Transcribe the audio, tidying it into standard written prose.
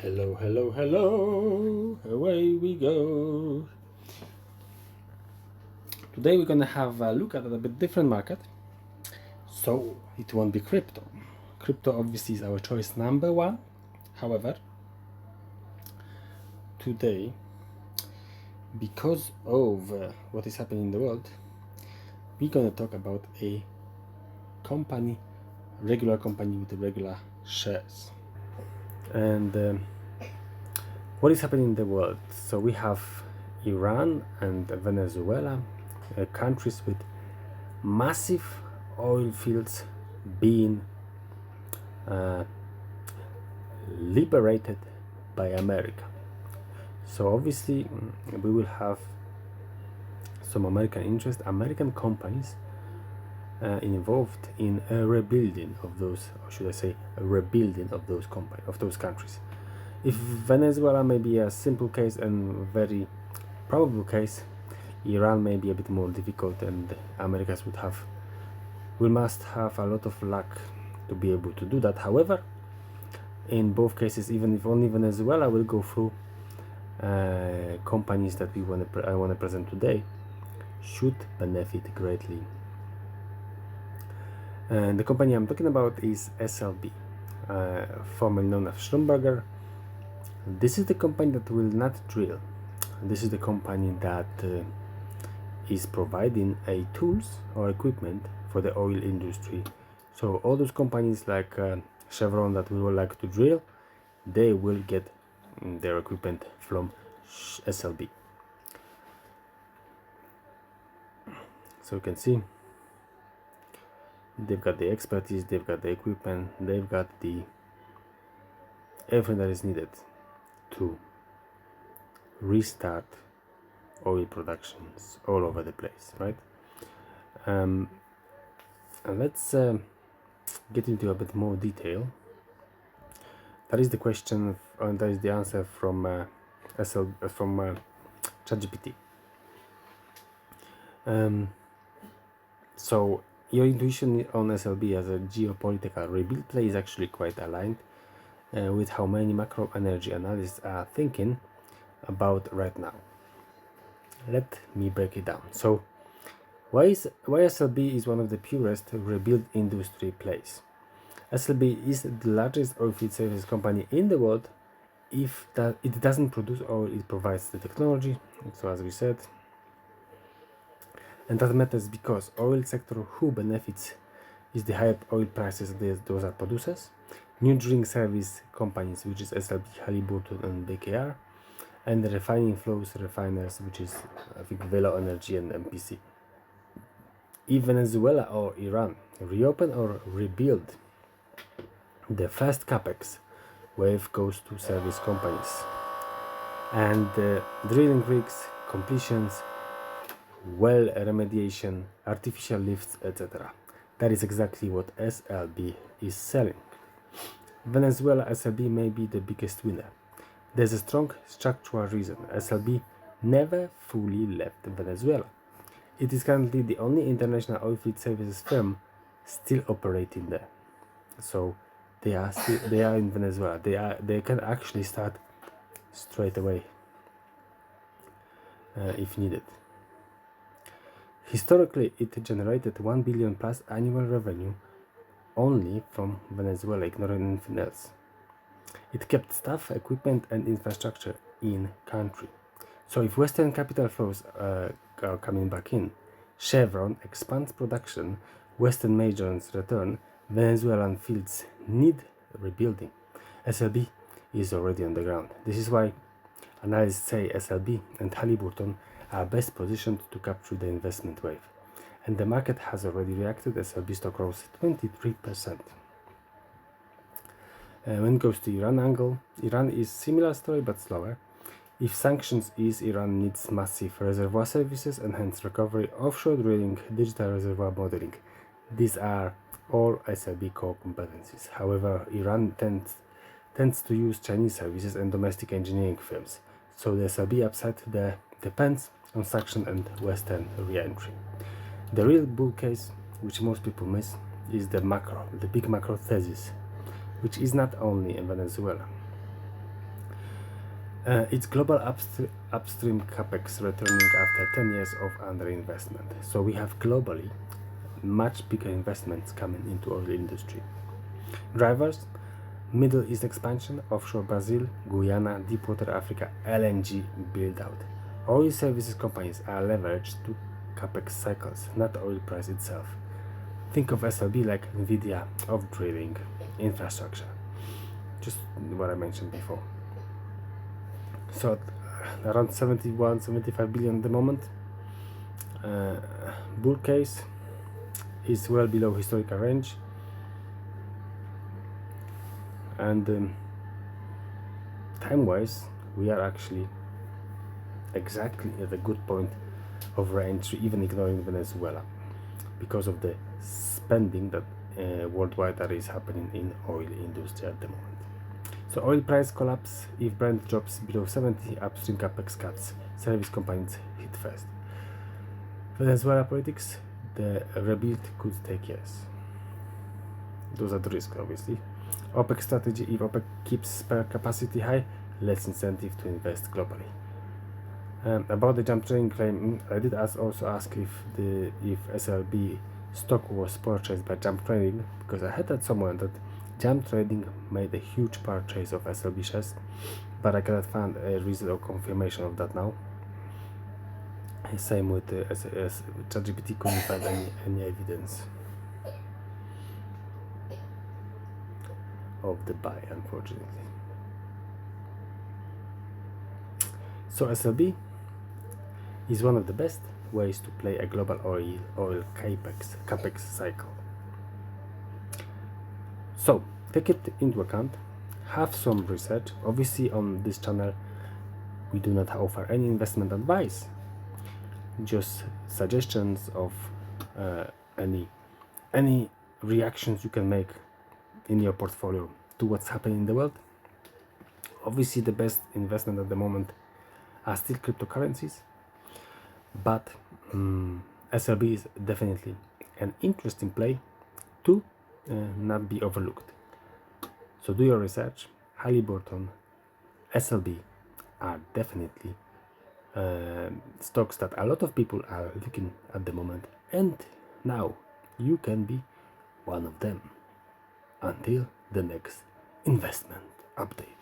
Hello, hello, hello, away we go. Today we're gonna have a look at a bit different market. So it won't be crypto. Crypto obviously is our choice number one. However, today, because of what is happening in the world, we're gonna talk about a company, regular company with regular shares. And what is happening in the world? So we have Iran and Venezuela, countries with massive oil fields being liberated by America. So obviously we will have some American interest, American companies involved in a rebuilding of those, or should I say, a rebuilding of those countries. If Venezuela may be a simple case and very probable case, Iran may be a bit more difficult, and Americans must have a lot of luck to be able to do that. However, in both cases, even if only Venezuela will go through, companies that I want to present today should benefit greatly. And the company I'm talking about is SLB, formerly known as Schlumberger. This is the company that will not drill. This is the company that is providing tools or equipment for the oil industry. So all those companies like Chevron that we would like to drill, they will get their equipment from SLB. So you can see they've got the expertise, they've got the equipment, they've got everything that is needed to restart oil productions all over the place, right? And let's get into a bit more detail. That is the question, and that is the answer from ChatGPT. So your intuition on SLB as a geopolitical rebuild play is actually quite aligned with how many macro energy analysts are thinking about right now. Let me break it down. So why SLB is one of the purest rebuild industry plays? SLB is the largest oilfield services company in the world. If that it doesn't produce oil, it provides the technology. So as we said, and that matters because oil sector who benefits is the higher oil prices those are producers, new drilling service companies, which is SLB, Halliburton and BKR, and the refining flows refiners, which is I think Velo Energy and MPC. If Venezuela or Iran reopen or rebuild, the first capex wave goes to service companies, and drilling rigs, completions, well remediation, artificial lifts, etc. That is exactly what SLB is selling. Venezuela SLB may be the biggest winner. There's a strong structural reason. SLB never fully left Venezuela. It is currently the only international oilfield services firm still operating there. So they are in Venezuela. They can actually start straight away if needed. Historically, it generated 1 billion plus annual revenue only from Venezuela, ignoring anything else. It kept staff, equipment and infrastructure in country. So if Western capital flows are coming back in, Chevron expands production, Western majors return, Venezuelan fields need rebuilding. SLB is already on the ground. This is why analysts say SLB and Halliburton are best positioned to capture the investment wave. And the market has already reacted. SLB stock rose 23%. When it goes to Iran angle, Iran is similar story but slower. If sanctions ease, Iran needs massive reservoir services, enhanced recovery, offshore drilling, digital reservoir modeling. These are all SLB core competencies. However, Iran tends to use Chinese services and domestic engineering firms. So the SLB upside there depends on sanction and Western re-entry. The real bull case, which most people miss, is the big macro thesis, which is not only in Venezuela. It's global upstream capex returning after 10 years of underinvestment. So we have globally much bigger investments coming into oil industry. Drivers: Middle East expansion, offshore Brazil, Guyana, Deepwater Africa, LNG build out. Oil services companies are leveraged to capex cycles, not oil price itself. Think of SLB like Nvidia of drilling infrastructure, just what I mentioned before. So around 71-75 billion at the moment. Bull case is well below historical range, and time wise we are actually exactly at a good point of re-entry, even ignoring Venezuela, because of the spending that worldwide that is happening in oil industry at the moment. So oil price collapse: if Brent drops below 70, upstream capex cuts, service companies hit first. Venezuela politics: the rebuild could take years. Those are the risks, obviously. OPEC strategy: if OPEC keeps spare capacity high, less incentive to invest globally. About the jump trading claim, I did also ask if SLB stock was purchased by jump trading, because I had that somewhere that jump trading made a huge purchase of SLB shares, but I cannot find a reason or confirmation of that now. Same with ChatGPT, couldn't find any evidence of the buy, unfortunately. So SLB is one of the best ways to play a global oil capex cycle. So take it into account, have some research. Obviously on this channel we do not offer any investment advice, just suggestions of any reactions you can make in your portfolio to what's happening in the world. Obviously the best investment at the moment are still cryptocurrencies, but SLB is definitely an interesting play to not be overlooked. So do your research. Halliburton, SLB are definitely stocks that a lot of people are looking at the moment, and now you can be one of them. Until the next investment update.